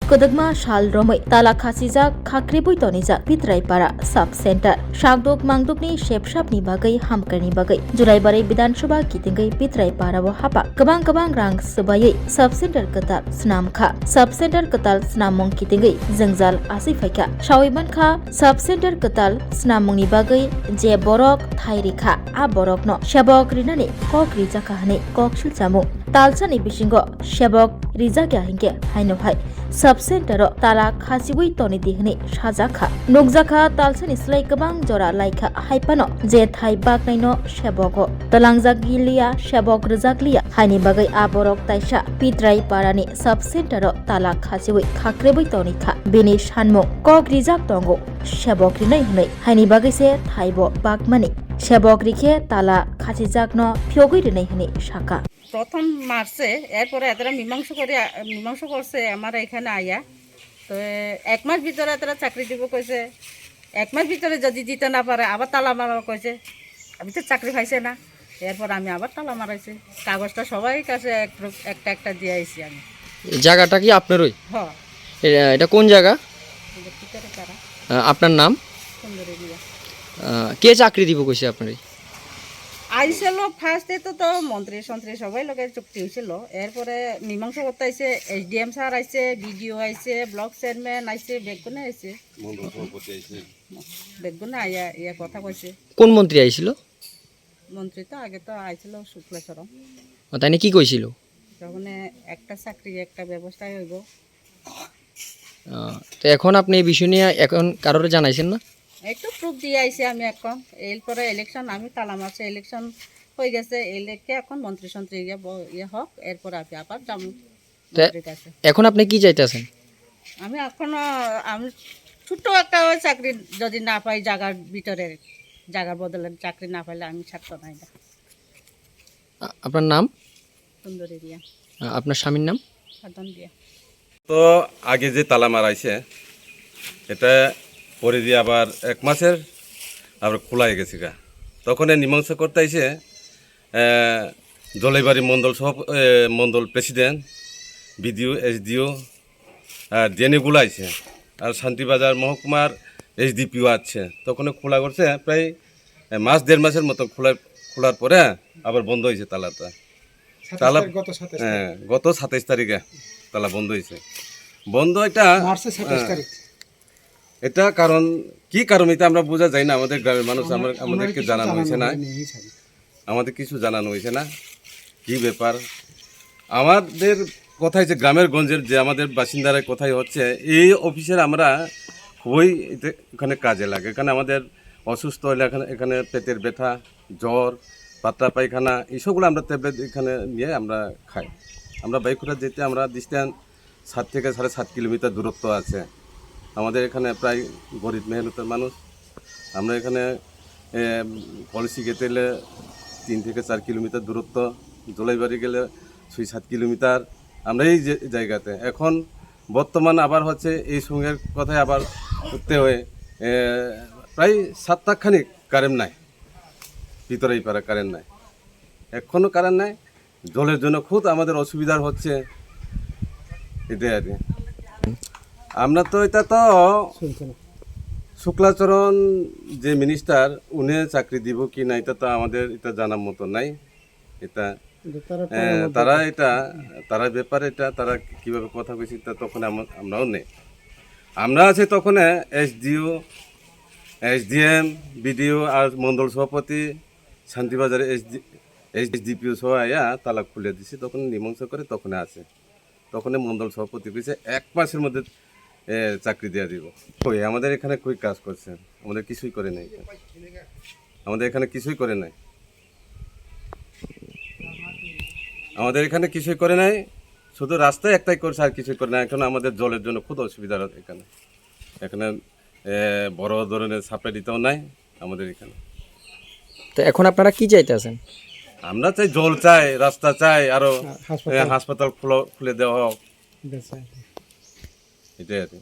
Kodagma Shal Romai Tala Khasijak Khakribui Tonijak Pitraipara Sub Center Shagdok Mangdokni Shepshapni Bagai Hamkarni Bagai Julai Barai Bidan Sabha Kitingai Pitraipara wo hapa Kabang Rang Sebayai Sub Center Ketal Snam Kha Sub Center Ketal Snamong Kitingai Zengjal Asifaika Shawiban Kha Sub Center Ketal Snamongni Bagai Je Borok Thairi Kha A Borok no Shabok Rinani Kok Rijaka Hane Kok Shilchamu Talsani Bishingo Shabok Rijaka Hinge Haino Hai Sub Center Tala Khasibui Toni Dihni Shazakha Nukjaka Talsani Slai Kabang Jora Laika Haipano Je Thai Baknaino Shabogo Talangzagilia Shabok Rizaklia Haini Bagai Aborok Taisha Pitrai Parani Sub Center Tala Khasibui Khakrebui Toni Kha Bini Shanmo Kok Rijak Tongo Shabok Rinai Hunai Haini Bagai se Thaibo Bakmani Shabok Rikhe Tala Khasijakno Pyogui Rinai Hunai Shaka প্রথম মারছে এরপরে এতটা মীমাংসা করছে আমার এখানে আয়া তো এক মাস ভিতরে এতটা চাকরি দিব কইছে এক মাস ভিতরে যদি দিতে না পারে আবার তালা মারা কইছে আমি তো চাকরি পাইছে না এরপর আমি আবার তালা মারাইছি কাগজটা সবাই কাছে একটা দিয়ে আইছি আমি জায়গাটা কি আপনারই? হ্যাঁ এটা কোন জায়গা? ভিতরে তারা আপনার নাম? সুন্দরী দিয়া কে চাকরি দিব কইছে আপনারই? আইছিল ফার্স্টে তো মন্ত্রী সবাই লোকে চুক্তি হয়েছিল এরপরে মীমাংসা করতে আইছে SDM স্যার আইছে বিডিও আইছে ব্লক চেয়ারম্যান আইছে বেগুনে আইছে বেগুনে আইয়া ইয়া কথা কইছে কোন মন্ত্রী আইছিল? মন্ত্রী তো আগে তো আইছিল শুক্লেশ্বরম তাই না কি কইছিল? তখন একটা চাকরি একটা ব্যবস্থা হইব তো এখন আপনি এই বিষয় নিয়ে এখন কারোর জানাইছেন না? একটু প্রুফ দিয়ে আইছি আমি এখন এরপরে ইলেকশন আমি তালা মারছে ইলেকশন হয়ে গেছে এলেকে এখন মন্ত্রী ইয়ে হোক এরপরে আমি আবার যাবো মন্ত্রীর কাছে। এখন আপনি কি চাইতেছেন? আমি এখনো আমি ছোট্ট একটা ওই চাকরি যদি না পাই জায়গার ভিতরে জায়গার বদলে চাকরি না পাইলে আমি ছাড়তো নাই না। আপনার নাম? সুন্দরী দিয়া। আপনার স্বামীর নাম? সাধন দিয়া। তো আগে যে তালা মারাইছে এটা পরে দিয়ে আবার এক মাসের আবার খোলাই গেছে গা তখন মীমাংসা করতে আইসে জলাইবাড়ি মণ্ডল প্রেসিডেন্ট বিডিও SDO ডিএনএগুলো আইছে আর শান্তিবাজার মহকুমার SDPO আছে তখন খোলা করছে প্রায় মাস দেড় মাসের মতো খোলার পরে আবার বন্ধ হয়েছে তালাটা তালা গত 27 তারিখে তালা বন্ধ হয়েছে বন্ধ এটা কারণ কি কারণ এটা আমরা বোঝা যায় না আমাদের গ্রামের মানুষ আমাদেরকে জানানো হয়েছে না আমাদের কিছু জানানো হয়েছে না কি ব্যাপার আমাদের কথাই যে গ্রামের গঞ্জের যে আমাদের বাসিন্দারা কোথায় হচ্ছে এই অফিসের আমরা খুবই এখানে কাজে লাগে এখানে আমাদের অসুস্থ হলে এখানে পেটের ব্যথা জ্বর পাতলা পায়খানা এইসবগুলো আমরা ট্যাবলেট এখানে নিয়ে আমরা খাই আমরা বাইকুড়া যেতে আমরা ডিস্টেন্স 7 থেকে 7.5 কিলোমিটার দূরত্ব আছে আমাদের এখানে প্রায় গরিব মেহনতের মানুষ আমরা এখানে পলিসি গেতে গেলে 3 থেকে 4 কিলোমিটার দূরত্ব জলাইবাড়ি গেলে 6-7 কিলোমিটার আমরা এই জায়গাতে এখন বর্তমান আবার হচ্ছে এই সঙ্গের কথায় আবার করতে হয়ে প্রায় 7 লাখ খানিক কারেন্ট নাই ভিতরেই পারে কারেন্ট নাই এখনও কারেন্ট নাই জলের জন্য খুব আমাদের অসুবিধা হচ্ছে এটাই আর কি আমরা তো এটা তো শুক্লাচরণ যে মিনিস্টার উনি চাকরি দিব কি না এটা তো আমাদের এটা জানার মতো নাই এটা তারা ব্যাপারে এটা তারা কিভাবে কথা কইছে তা তখন আমরাও নেই আমরা আছি তখন SDO SDM BDO আর মণ্ডল সভাপতি শান্তিবাজারে SDPO সহ আয়া তালা খুলে দিছে তখন মীমাংসা করে তখন আছে তখন মণ্ডল সভাপতি কইছে 1 মাসের মধ্যে চাকরি দেওয়া দিব কই আমাদের এখানে কই কাজ করছে আমাদের কিছুই করে নাই আমাদের এখানে কিছুই করে নাই আমাদের এখানে কিছুই করে নাই শুধু রাস্তায় একটাই করছে আর কিছুই করে না এখন আমাদের জলের জন্য খুব অসুবিধা এখানে এখানে বড় ধরনের সাপ্লাই দিতেও নাই আমাদের এখানে তো এখন আপনারা কি চাইতেছেন? আমরা চাই জল চাই রাস্তা চাই আরো হাসপাতাল খুলে দেওয়া হোক এটাই আর কি